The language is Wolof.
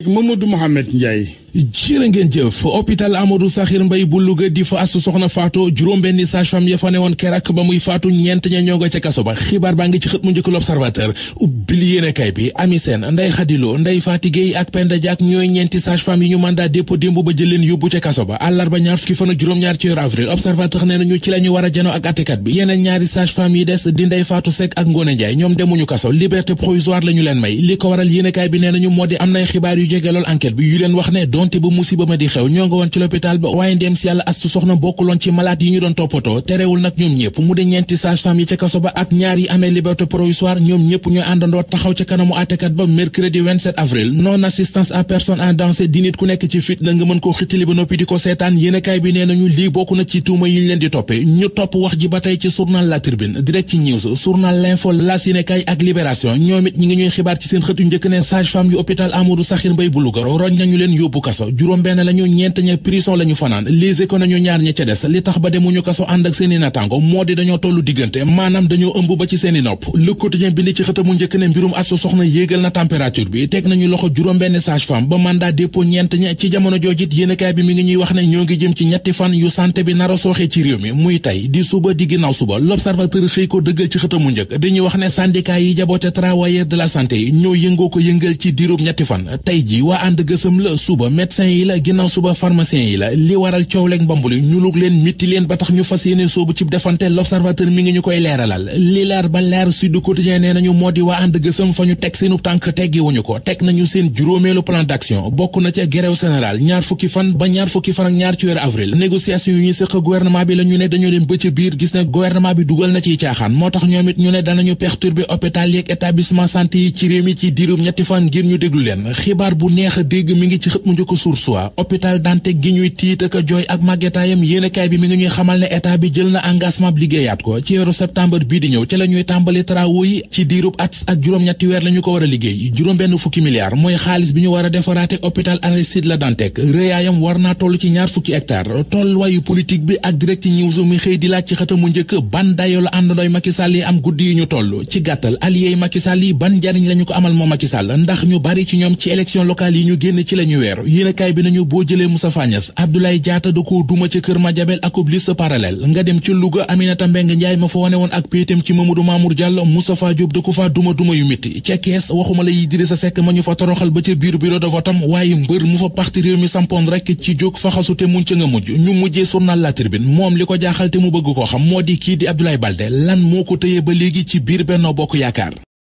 Mamadou Mohamed Ndiaye. jërë ngeen jëf hôpital Amadou Sakhir Mbaye bu Louga di fa asu soxna faatu juróom-benni sage-femme ya fa newoon kerak ba muy faatu ñeent ña ñoo nga ca kaso ba xibaar baa ngi ci xët mu njëkk l'Observateur ubbil yéenekaay bi Ami Sène Ndeye Khady Lo Ndeye Faty Gueye ak Penda Diack ñooy ñeenti sage-femme yi ñu mandat dépôt démb ba jël leen yóbbu ca kaso ba àllarba ñaar fukki fan ak juróom-ñaar ci weeru avril Observateur nee nañu ci la ñu war a janoo ak àttekat bi yeneen ñaari sage-femme yi des di Ndeye Fatou Seck ak Ngone Ndiaye ñoom demuñu kaso liberté provisoire la ñu leen may li ko waral yéenekaay bi nee nañu moo di am nay xibaar yu jege lool enquête bi yu leen wax ne donte ba musiba ma di xew ñoo nga woon ci l'hôpital ba waaye ndem si yàlla astu soxna bokkuloon ci malade yi ñu doon toppatoo terewul nag ñoom ñëpp mu di ñeenti sage-femme yi ca kaso ba ak ñaar yi amee liberté provisoire ñoom ñëpp ñooy àndandoo taxaw ca kanamu àttekat ba mercredi 27 avril non assistance à personne en danger di nit ku nekk ci fit na nga mën koo xittali ba noppi di ko seetaan yéenekaay bi nee nañu lii bokk na ci tuuma yi ñu leen di toppe ñu topp wax ji ba tey ci journal La Tribune Direct News journal L'Info L'As yéenekaay ak Libération ñoom it ñi ngi ñuy xibaar ci seen xët yu njëkk ne sage-femme yu hôpital Amadou Sakhir Mbaye bu Louga roñ nañu leen yóbbu kaso juróom-benn lañu ñeent ña prison lañu fanaan lise ko nañu ñaar ña ca des li tax ba demuñu kaso ànd ak seeni natango moo di dañoo tollu diggante maanaam dañoo ëmb ba ci seeni nopp Le Quotidien bind ci xëtamu njëkk ne mbirum asu soxna yéegal na température bi teg nañu loxo juróom-benn sage-femme ba mandat dépôt ñeent ña ci jamono joojit yéenekaay bi mi ngi ñuy wax ne ñoo ngi jëm ci ñetti fan yu santé bi nara sooxee ci réew mi muy tey di suba di ginnaaw suba L'Observateur xëy ko dëggal ci xëtamu njëkk dañuy wax ne syndicat yi jaboote travailleurs de la santé yi ñoo yëngoo ko yëngal ci diirub ñetti fan tey ji waa ànd gësëm la suba médecin yi la ginnaaw suba pharmacien yi la li waral coow leeg mbambuli ñu lug leen mitti leen ba tax ñu fas yéene soobu ci defante L'Observateur mi ngi ñu koy leeralal li leer ba leer Sud Quotidien nee nañu moo di waa ànd gësëm fa ñu teg seenu tànk teggiwuñu ko teg nañu seen juróomeelu plan d'action bokk na ca grève générale ñaar fukki fan ba ñaar fukki fan ak ñaar ci weeru avril négociation yu ñuy séq gouvernement bi la ñu ne dañoo dem ba ca biir gis ne gouvernement bi dugal na ciy caaxaan moo tax ñoom it ñu ne danañu perturber hôpital yeeg établissement santé yi ci réew mi ci diirub ñetti fan ngir ñu déglu leen xibaar bu neex a dégg mi ngi ci xët mu njëkk Source A hôpital Dantec gi ñuy tiit ak jooy ak màggetaayam yéenekaay bi mi ngi ñuy xamal ne état bi jël na engagement bi liggéeyaat ko ci weeru septembre bii di ñëw ci la ñuy tàmbali travaux yi ci diirub at ak juróom-ñetti weer la ñu ko war a liggéey juróom-benn fukki milliards mooy xaalis bi ñu war a defaraate hôpital Aristide Le Dantec rëyaayam war naa toll ci ñaar fukki hectare tolluwaayu politique bi ak Direct News mi xëy di laaj ci xëtamu njëkk ban dayo la àndandooy Macky Sall yi am guddi yi ñu toll ci gàttal alliés Macky Sall yi ban njariñ la ñu ko amal moo Macky Sall ndax ñu bari ci ñoom ci élection locale yi ñu génn ci la ñu weer yéenekaay bi nañu boo jëlee Moustapha Niasse Abdoulaye Diatta da ko duma ca Kër Madiabel ak liste parallèle nga dem ci Louga Aminata Mbengue Ndiaye ma fa wane woon ak péetam ci Mamadou Mamour Diallo Moustapha Diop da ko fa duma yu métti ca Kees waxuma la Idrissa Seck ma ñu fa toroxal ba ca biir bureau de votam waaye mbër mu fa parti réew mi sampoon rek ci jóg faxasu te muñ ca nga mujj ñu mujjee journal La Tribune moom li ko jaaxal te mu bëgg koo xam moo di kii di Abdoulaye Baldé lan moo ko tëyee ba léegi ci biir Benno Bokk Yaakaar